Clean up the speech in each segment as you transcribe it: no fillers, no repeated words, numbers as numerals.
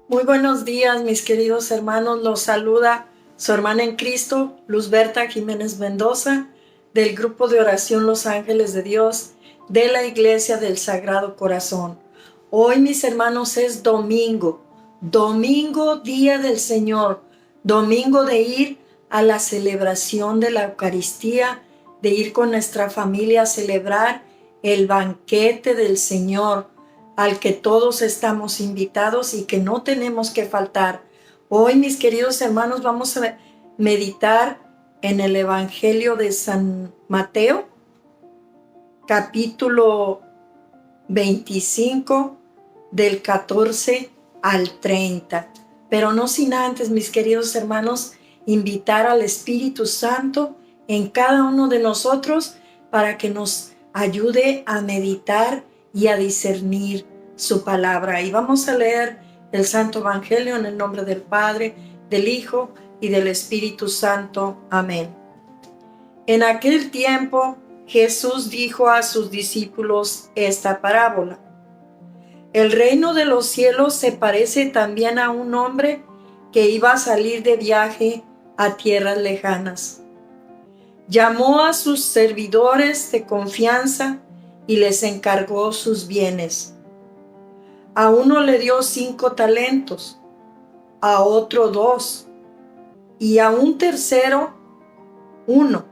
Muy buenos días, mis queridos hermanos. Los saluda su hermana en Cristo, Luzberta Jiménez Mendoza, del grupo de oración Los Ángeles de Dios, de la Iglesia del Sagrado Corazón. Hoy, mis hermanos, es domingo, día del Señor, domingo de ir a la celebración de la Eucaristía, de ir con nuestra familia a celebrar el banquete del Señor, al que todos estamos invitados y que no tenemos que faltar. Hoy, mis queridos hermanos, vamos a meditar en el Evangelio de San Mateo, capítulo 25, del 14 al 30. Pero no sin antes, mis queridos hermanos, invitar al Espíritu Santo en cada uno de nosotros para que nos ayude a meditar y a discernir su palabra. Y vamos a leer el Santo Evangelio en el nombre del Padre, del Hijo y del Espíritu Santo. Amén. En aquel tiempo, Jesús dijo a sus discípulos esta parábola. El reino de los cielos se parece también a un hombre que iba a salir de viaje a tierras lejanas. Llamó a sus servidores de confianza y les encargó sus bienes. A uno le dio 5 talentos, a otro 2, y a un tercero 1,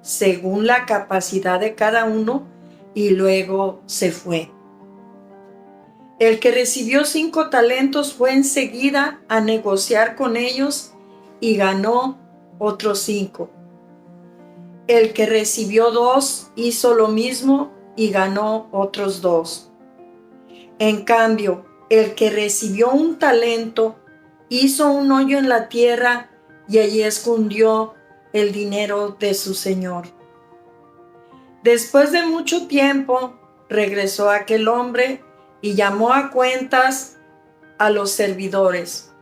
según la capacidad de cada uno, y luego se fue. El que recibió 5 talentos fue enseguida a negociar con ellos y ganó otros 5. El que recibió 2 hizo lo mismo y ganó otros 2. En cambio, el que recibió un talento hizo un hoyo en la tierra y allí escondió el dinero de su señor. Después de mucho tiempo, regresó aquel hombre y llamó a cuentas a los servidores.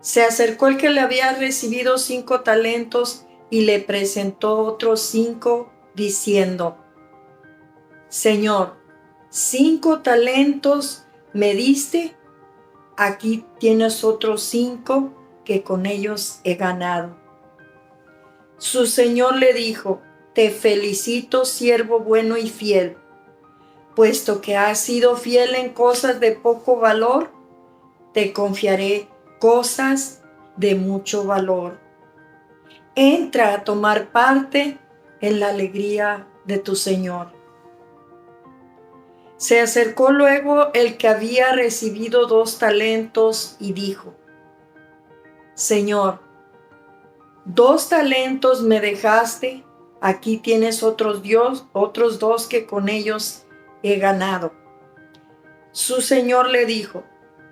Se acercó el que le había recibido 5 talentos y le presentó otros 5, diciendo: Señor, 5 talentos me diste, aquí tienes otros 5 que con ellos he ganado. Su señor le dijo: Te felicito, siervo bueno y fiel, puesto que has sido fiel en cosas de poco valor, te confiaré cosas de mucho valor. Entra a tomar parte en la alegría de tu señor. Se acercó luego el que había recibido 2 talentos y dijo: Señor, 2 talentos me dejaste, aquí tienes otros 2 que con ellos he ganado. Su señor le dijo: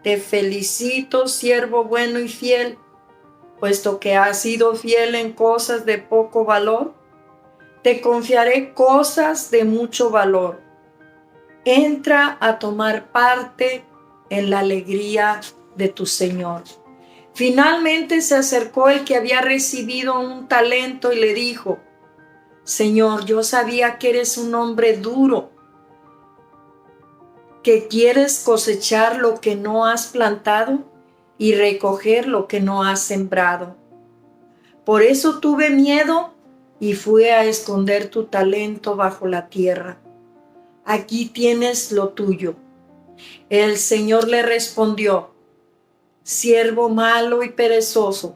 Te felicito, siervo bueno y fiel, puesto que has sido fiel en cosas de poco valor, te confiaré cosas de mucho valor. Entra a tomar parte en la alegría de tu señor. Finalmente se acercó el que había recibido un talento y le dijo: Señor, yo sabía que eres un hombre duro, que quieres cosechar lo que no has plantado y recoger lo que no has sembrado. Por eso tuve miedo y fui a esconder tu talento bajo la tierra. Aquí tienes lo tuyo. El Señor le respondió: Siervo malo y perezoso,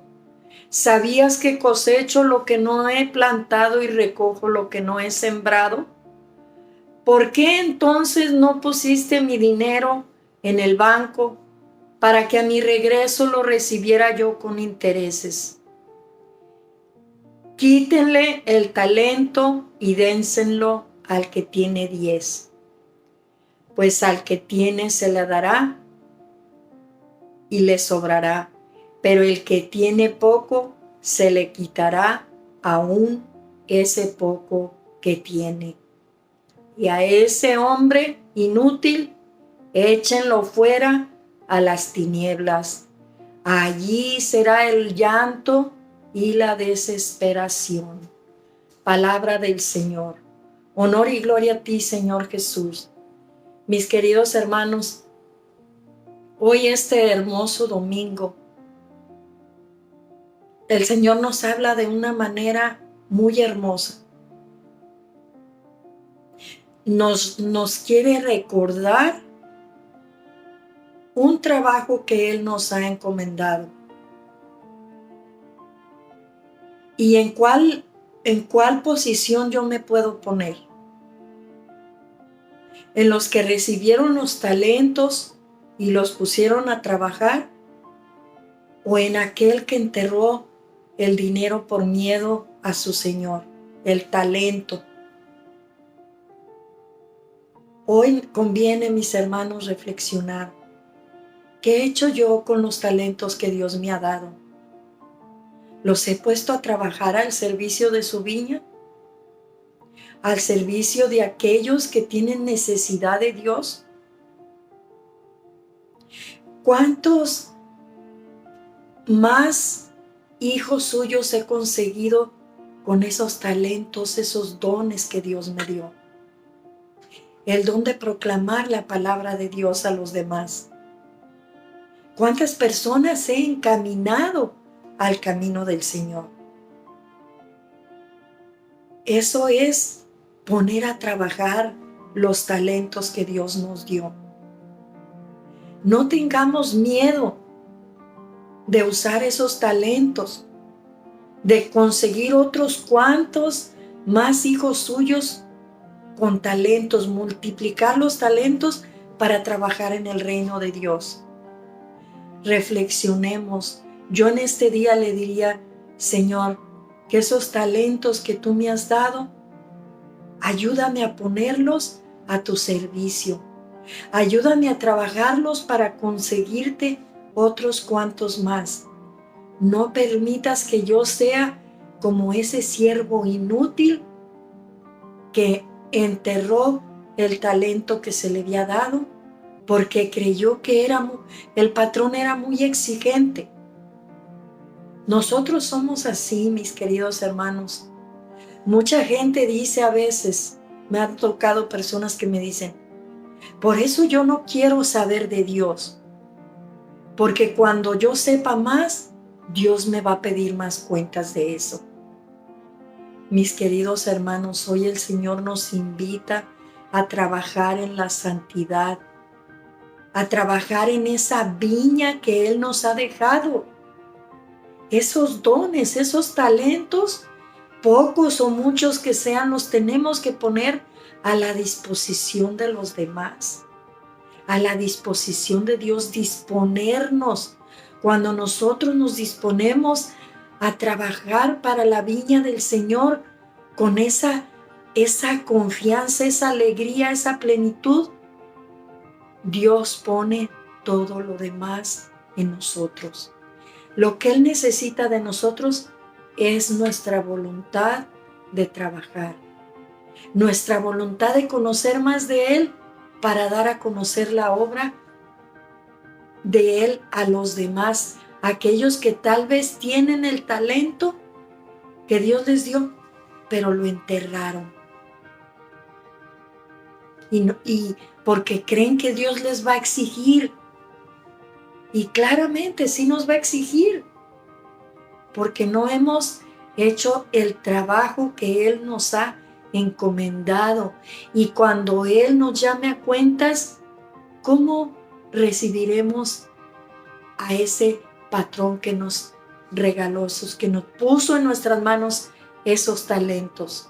¿sabías que cosecho lo que no he plantado y recojo lo que no he sembrado? ¿Por qué entonces no pusiste mi dinero en el banco para que a mi regreso lo recibiera yo con intereses? Quítenle el talento y dénselo al que tiene 10, pues al que tiene se le dará y le sobrará, pero el que tiene poco se le quitará aún ese poco que tiene. Y a ese hombre inútil échenlo fuera a las tinieblas. Allí será el llanto y la desesperación. Palabra del Señor. Honor y gloria a ti, Señor Jesús. Mis queridos hermanos, Hoy este hermoso domingo, el Señor nos habla de una manera muy hermosa. Nos quiere recordar un trabajo que Él nos ha encomendado. ¿Y en cuál posición yo me puedo poner? ¿En los que recibieron los talentos y los pusieron a trabajar? ¿O en aquel que enterró el dinero por miedo a su Señor, el talento? Hoy conviene, mis hermanos, reflexionar. ¿Qué he hecho yo con los talentos que Dios me ha dado? ¿Los he puesto a trabajar al servicio de su viña? ¿Al servicio de aquellos que tienen necesidad de Dios? ¿Cuántos más hijos suyos he conseguido con esos talentos, esos dones que Dios me dio? El don de proclamar la palabra de Dios a los demás. ¿Cuántas personas he encaminado al camino del Señor? Eso es poner a trabajar los talentos que Dios nos dio. No tengamos miedo de usar esos talentos, de conseguir otros cuantos más hijos suyos con talentos, multiplicar los talentos para trabajar en el reino de Dios. Reflexionemos. Yo en este día le diría, Señor, que esos talentos que tú me has dado, ayúdame a ponerlos a tu servicio. Ayúdame a trabajarlos para conseguirte otros cuantos más. No permitas que yo sea como ese siervo inútil que enterró el talento que se le había dado porque creyó que el patrón era muy exigente. Nosotros somos así, mis queridos hermanos. Mucha gente dice a veces, me han tocado personas que me dicen, por eso yo no quiero saber de Dios, porque cuando yo sepa más, Dios me va a pedir más cuentas de eso. Mis queridos hermanos, hoy el Señor nos invita a trabajar en la santidad, a trabajar en esa viña que Él nos ha dejado. Esos dones, esos talentos, pocos o muchos que sean, los tenemos que poner a la disposición de los demás, a la disposición de Dios, disponernos. Cuando nosotros nos disponemos a trabajar para la viña del Señor con esa confianza, esa alegría, esa plenitud, Dios pone todo lo demás en nosotros. Lo que Él necesita de nosotros es nuestra voluntad de trabajar, nuestra voluntad de conocer más de Él para dar a conocer la obra de Él a los demás, aquellos que tal vez tienen el talento que Dios les dio, pero lo enterraron. Y porque creen que Dios les va a exigir. Y claramente sí nos va a exigir, porque no hemos hecho el trabajo que Él nos ha encomendado. Y cuando Él nos llame a cuentas, ¿cómo recibiremos a ese patrón que nos regaló, que nos puso en nuestras manos esos talentos?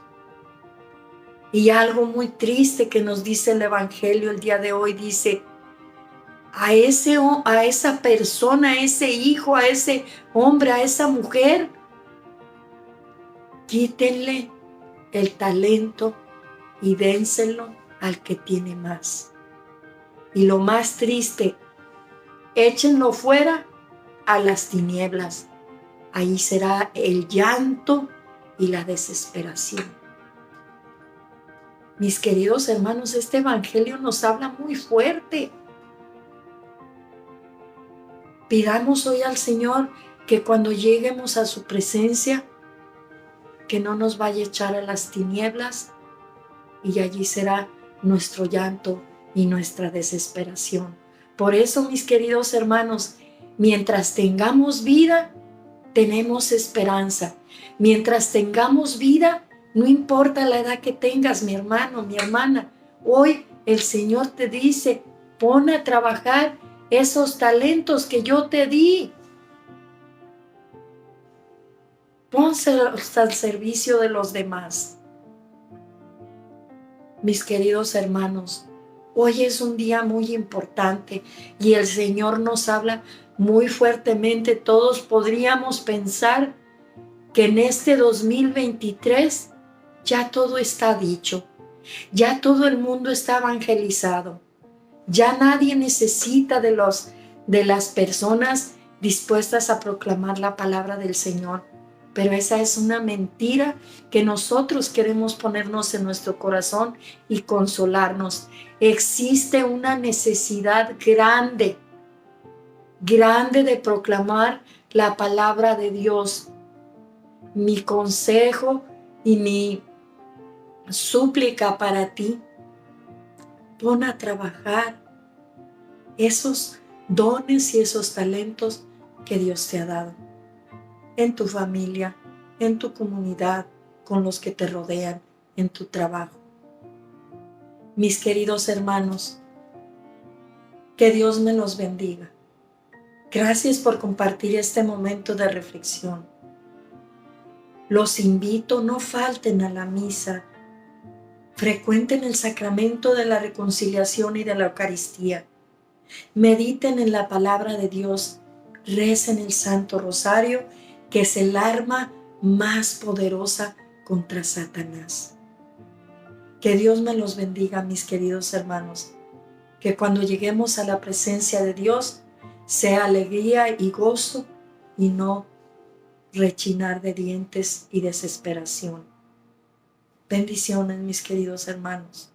Y algo muy triste que nos dice el Evangelio el día de hoy, dice, a esa persona, a ese hijo, a ese hombre, a esa mujer, quítenle el talento y dénselo al que tiene más. Y lo más triste, échenlo fuera a las tinieblas. Ahí será el llanto y la desesperación. Mis queridos hermanos, este evangelio nos habla muy fuerte. Pidamos hoy al Señor que cuando lleguemos a su presencia, que no nos vaya a echar a las tinieblas, y allí será nuestro llanto y nuestra desesperación, Por eso, mis queridos hermanos, mientras tengamos vida, tenemos esperanza. Mientras tengamos vida, no importa la edad que tengas, mi hermano, mi hermana, hoy el Señor te dice, pon a trabajar esos talentos que yo te di. Pónselos al servicio de los demás. Mis queridos hermanos, hoy es un día muy importante y el Señor nos habla muy fuertemente. Todos podríamos pensar que en este 2023 ya todo está dicho, ya todo el mundo está evangelizado, ya nadie necesita de las personas dispuestas a proclamar la palabra del Señor. Pero esa es una mentira que nosotros queremos ponernos en nuestro corazón y consolarnos. Existe una necesidad grande, grande de proclamar la palabra de Dios. Mi consejo y mi súplica para ti, pon a trabajar esos dones y esos talentos que Dios te ha dado en tu familia, en tu comunidad, con los que te rodean, en tu trabajo. Mis queridos hermanos, que Dios me los bendiga. Gracias por compartir este momento de reflexión. Los invito, no falten a la misa. Frecuenten el sacramento de la reconciliación y de la Eucaristía. Mediten en la palabra de Dios. Recen el Santo Rosario, que es el arma más poderosa contra Satanás. Que Dios me los bendiga, mis queridos hermanos. Que cuando lleguemos a la presencia de Dios, sea alegría y gozo y no rechinar de dientes y desesperación. Bendiciones, mis queridos hermanos.